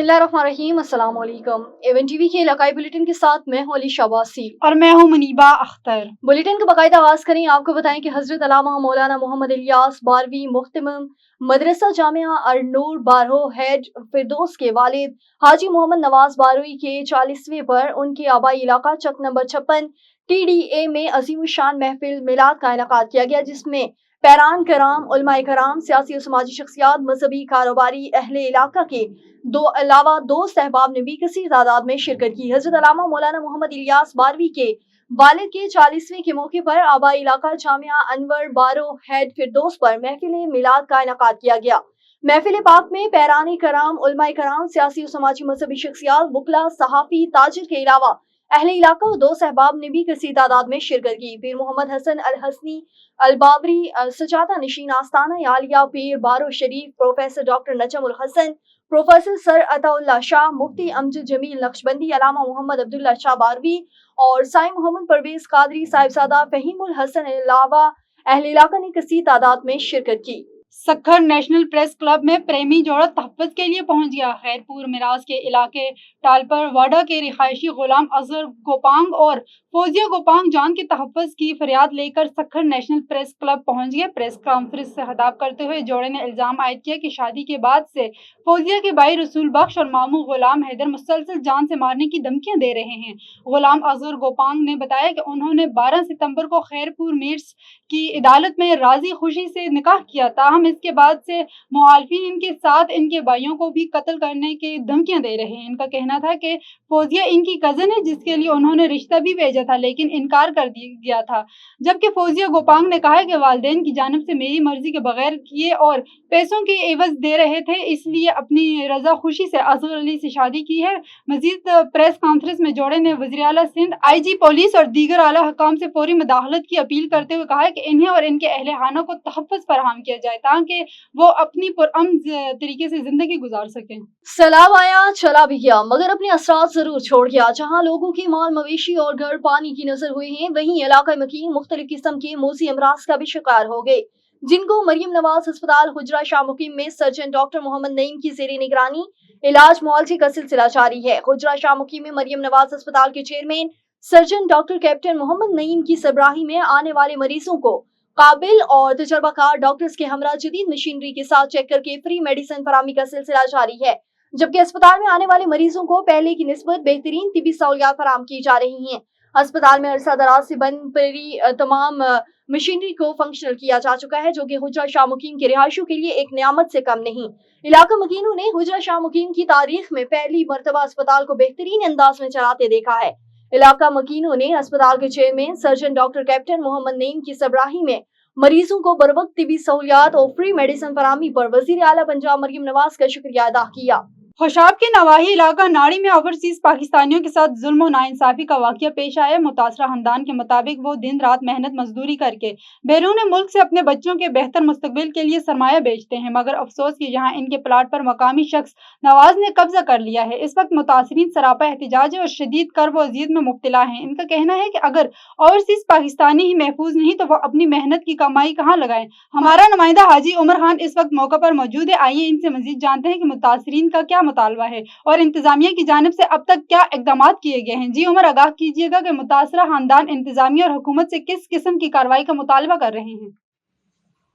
बिस्मिल्लाहिर्रहमानिर्रहीम, अस्सलाम वालेकुम। एवन टीवी के इलाकाई बुलेटिन के साथ मैं हूं अली शाबासी और मैं हूं मुनीबा अख्तर। बुलेटिन का बाकायदा आगाज करें। आपको बताएं कि हजरत अल्लामा मौलाना मोहम्मद इलियास 12वीं मुहतमिम मदरसा जामिया अर-नूर बारहो हेड फिरदौस के वालिद हाजी मोहम्मद नवाज बारवी के 40वें पर उनके आबाई इलाका चक नंबर 56 TDA में अजीम शान महफिल मिलाद का इनेकाद किया गया, जिसमें पैरान कराम, उलमाए कराम, सियासी और समाजी शख्सियात, मजहबी कारोबारी अहले इलाका के दो सहबाब ने भी कसीर तादाद में शिरकत की। हजरत अल्लामा मौलाना मोहम्मद इलियास बारवी के वालिद के 40वें के मौके पर आबाई इलाका जामिया अनवर बारो हेड फिरदौस पर महफिल मिलाद का इनेकाद किया गया। महफिल पाक में पैरान कराम, उलमाए कराम, सियासी और समाजी मजहबी शख्सियात, वकला, सहाफी, ताजिर के अलावा अहले इलाका और दो सहबाब ने भी कसीर तादाद में शिरकत की। पीर मोहम्मद हसन अल हसनी अल बाबरी सजादा नशीन आस्ताना आलिया पीर बारो शरीफ, प्रोफेसर डॉक्टर नजम उल हसन, प्रोफेसर सर अताउल्लाह शाह, मुफ्ती अमजद जमील नक्शबंदी, अलामा मोहम्मद अब्दुल्ला शाह बारवी और साई मोहम्मद परवेज कादरी साहिबजादा फहीमुल हसन के अलावा अहले इलाका ने कसीर तादाद में शिरकत की। सक्खर नेशनल प्रेस क्लब में प्रेमी जोड़ा तहफ़्फ़ुज़ के लिए पहुंच गया। खैरपुर मिराज के इलाके टालपर वाडा के रिहायशी गुलाम अजहर गोपांग और फौजिया गोपांग जान के तहफ़्फ़ुज़ की फरियाद लेकर सक्खर नेशनल प्रेस क्लब पहुंच गए। प्रेस कॉन्फ्रेंस से खिताब करते हुए जोड़े ने इल्ज़ाम आयद किया कि शादी के बाद से फौजिया के भाई रसूल बख्श और मामू गुलाम हैदर मुसलसल जान से मारने की धमकियां दे रहे हैं। गुलाम अजहर गोपांग ने बताया कि उन्होंने 12 सितंबर को खैरपुर मीर्स की अदालत में राजी खुशी से निकाह किया था। इसके बाद से मुखालिफिन इनके साथ इनके भाइयों को भी कत्ल करने की धमकियां दे रहे हैं। इनका कहना था कि फौजिया इनकी कजन है, जिसके लिए उन्होंने रिश्ता भी भेजा था, लेकिन इनकार कर दिया था। जबकि फौजिया गोपांग ने कहा कि वालिदैन की जानिब से मेरी मर्जी के बगैर किए और पैसों के एवज दे रहे थे, इसलिए अपनी रजा खुशी से असगर अली से शादी की है। मजीद प्रेस कॉन्फ्रेंस में जोड़े ने वज़ीर आला सिंध, IG पुलिस और दीगर आला हुकाम से फौरी मुदाखलत की अपील करते हुए कहा कि इन्हें और इनके अहले खाना को तहफ़्फ़ुज़ फराहम किया जाए ताकि वो अपनी पुरअमन तरीके से जिंदगी गुजार सकें। सैलाब आया चला भी गया, मगर अपने असरात जरूर छोड़ गया। जहां लोगों की माल मवेशी और घर पानी की नजर हुए हैं, वहीं इलाका मकीन मुख्तलिफ किस्म के मोजी अमराज का भी शिकार हो गए, जिनको मरियम नवाज अस्पताल हुजरा शाह मुकीम में सर्जन डॉक्टर मोहम्मद नईम की जेर निगरानी इलाज मुआलजे का सिलसिला जारी है। हुजरा शाह मुकीम में मरियम नवाज अस्पताल के chairman surgeon doctor captain Mohammad Naeem की सरबराही में आने वाले मरीजों को काबिल और तजर्बाकार डॉक्टर्स के हमरा जदीद मशीनरी के साथ चेक करके फ्री मेडिसिन फरामी का सिलसिला जारी है। जबकि अस्पताल में आने वाले मरीजों को पहले की निस्बत बेहतरीन तिबी सहूलियात फराम की जा रही हैं। अस्पताल में अरसा दराज से बंद पड़ी तमाम मशीनरी को फंक्शनल किया जा चुका है, जो कि हुजरा शाह मुकीम के रिहायशों के लिए एक नियामत से कम नहीं। इलाका मकीनों ने हुजरा शाह मुकीम की तारीख में पहली मरतबा अस्पताल को बेहतरीन अंदाज में चलाते देखा है। इलाका मकीनों ने अस्पताल के chairman surgeon doctor captain Mohammad Naeem की सरबराही में मरीजों को बरवक्त तिबी सहूलियात और फ्री मेडिसिन फरामी पर वजीर आला पंजाब मरियम नवाज का शुक्रिया अदा किया। खुशाब के नवाही इलाका नाड़ी में ओवरसीज पाकिस्तानियों के साथ जुल्म और नाइंसाफी का वाकया पेश आया। मुतासरा खानदान के मुताबिक वो दिन रात मेहनत मजदूरी करके बैरून मुल्क से अपने बच्चों के बेहतर मुस्तकबिल के लिए सरमाया बेचते हैं, मगर अफसोस कि जहां इनके प्लाट पर मकामी शख्स नवाज ने कब्जा कर लिया है। इस वक्त मुतासरीन सरापा एहतिजाज और शदीद कर्ब और अज़ियत में मुब्तला हैं। इनका कहना है कि अगर ओवरसीज पाकिस्तानी ही महफूज नहीं तो वह अपनी मेहनत की कमाई कहाँ लगाएं। हमारा नुमाइंदा हाजी उमर खान इस वक्त मौका पर मौजूद है। आइए इनसे मजीद जानते हैं कि मुतासरीन का क्या मुतालबा है और इंतजामिया की जानिब से अब तक क्या इकदाम किए गए हैं। जी उमर, आगाह कीजिएगा कि मुतासरा खानदान इंतजामिया और हुकूमत से किस किस्म की कार्रवाई का मुतालबा कर रहे हैं।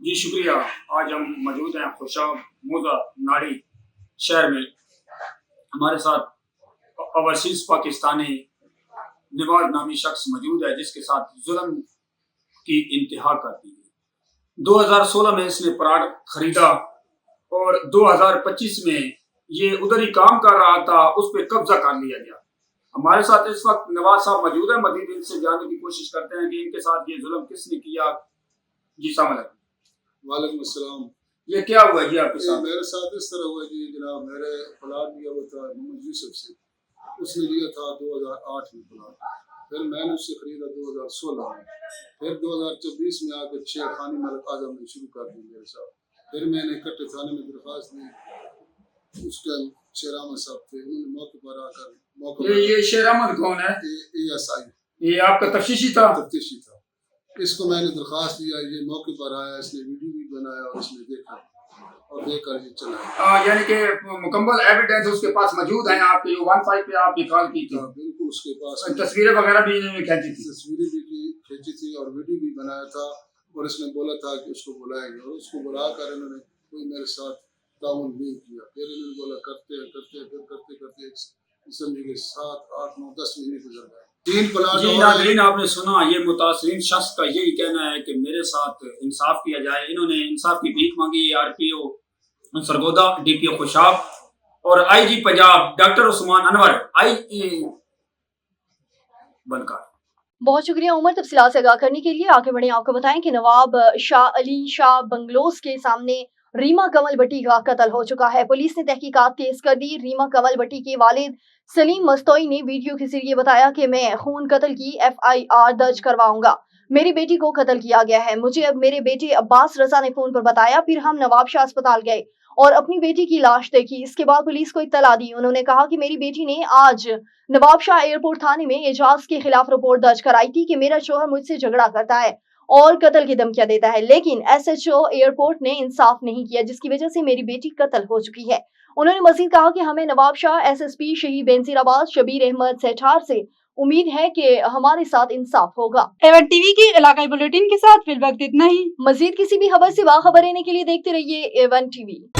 जी शुक्रिया। आज हम मौजूद हैं खुशाब मोजा नाड़ी शहर में। हमारे साथ ओवरसीज पाकिस्तानी नवाज नामी शख्स मौजूद है, जिसके साथ जुल्म की इंतहा कर दी है। 2016 में इसने प्लाट खरीदा और 2025 में ये उधर ही काम कर रहा था, उस पर कब्जा कर लिया गया। हमारे साथ इस वक्त नवाज साहब मौजूद है। मजीद इनसे जानने की कोशिश करते हैं कि इनके साथ ये जुल्म किसने किया। जी सलाम वालेकुम अस्सलाम। ये क्या हुआ जी आपके साथ? मेरे साथ इस तरह हुआ जी जनाब, मेरे प्लाट लिया हुआ था मोहम्मद यूसुफ से, उसने लिया था 2008 में प्लाट, फिर मैंने उससे खरीदा 2016 में, फिर 2024 में आकर शेर खानी मलिक आजम ने शुरू कर दी मेरे साथ। फिर मैंने इकट्ठे थाने में दरख्वास्त दी, उस टाइम शेर अहमद साहब थे, उन्होंने मौके पर आकर ये शेर अहमद कौन है? ASI, ये आपका तफ्तीशी था? तफ्तीशी था। इसको मैंने दरख्वास्त दिया, ये मौके पर आया, इसने वीडियो भी बनाया और इसने देखा, اور دے کر یہ چلا یعنی کہ مکمل ایویڈنس اس کے پاس موجود ہیں آپ کے جو 15 پہ آپ کی کال کی تھی؟ بالکل اس کے پاس تصویریں وغیرہ بھی انہوں نے کھینچی تھی؟ تصویریں بھی کھینچی تھی اور ویڈیو بھی بنایا تھا، اور اس نے بولا تھا کہ اس کو بلائیں گے، اور اس کو بلا کر انہوں نے کوئی میرے ساتھ تعاون نہیں کیا. پھر انہوں نے بولا کرتے کرتے سمجھے 7 8 9 10 مہینے گزر گئے. 3 پلاٹ جی ناظرین، آپ نے سنا یہ متاثرین شخص کا یہی کہنا ہے کہ میرے ساتھ انصاف کیا جائے. انہوں نے انصاف کی بھیک مانگی. آر پی او سرگودا، ڈی پی او خوشاب اور آئی جی پنجاب ڈاکٹر عثمان انور بنکر. بہت شکریہ عمر، تفصیلات سے آگاہ کرنے کے لیے. آگے بڑھیں، آپ کو بتائیں کہ نواب شاہ علی شاہ بنگلوز کے سامنے ریما کمل بٹی کا قتل ہو چکا ہے. پولیس نے تحقیقات تیز کر دی. ریما کمل بٹی کے والد سلیم مستوئی نے ویڈیو کے ذریعے بتایا کہ میں خون قتل کی FIR درج کرواؤں گا. میری بیٹی کو قتل کیا گیا ہے. مجھے اب میرے بیٹے عباس رضا نے فون پر بتایا. پھر ہم نواب شاہ اسپتال گئے اور اپنی بیٹی کی لاش دیکھی. اس کے بعد پولیس کو اطلاع دی. انہوں نے کہا کہ میری بیٹی نے آج نواب شاہ ایئرپورٹ تھانے میں اعجاز کے خلاف رپورٹ درج کرائی تھی کہ میرا شوہر مجھ سے جھگڑا کرتا ہے اور قتل کی دھمکیاں دیتا ہے، لیکن SHO ایئرپورٹ نے انصاف نہیں کیا، جس کی وجہ سے میری بیٹی قتل ہو چکی ہے. انہوں نے مزید کہا کہ ہمیں نواب شاہ SSP شہید بینظیر آباد شبیر احمد سیٹھار سے امید ہے کہ ہمارے ساتھ انصاف ہوگا. ایون ٹی وی کی علاقائی بلیٹن کے ساتھ فی الوقت اتنا ہی. مزید کسی بھی خبر سے باخبر رہنے کے لیے دیکھتے رہیے ایون ٹی وی.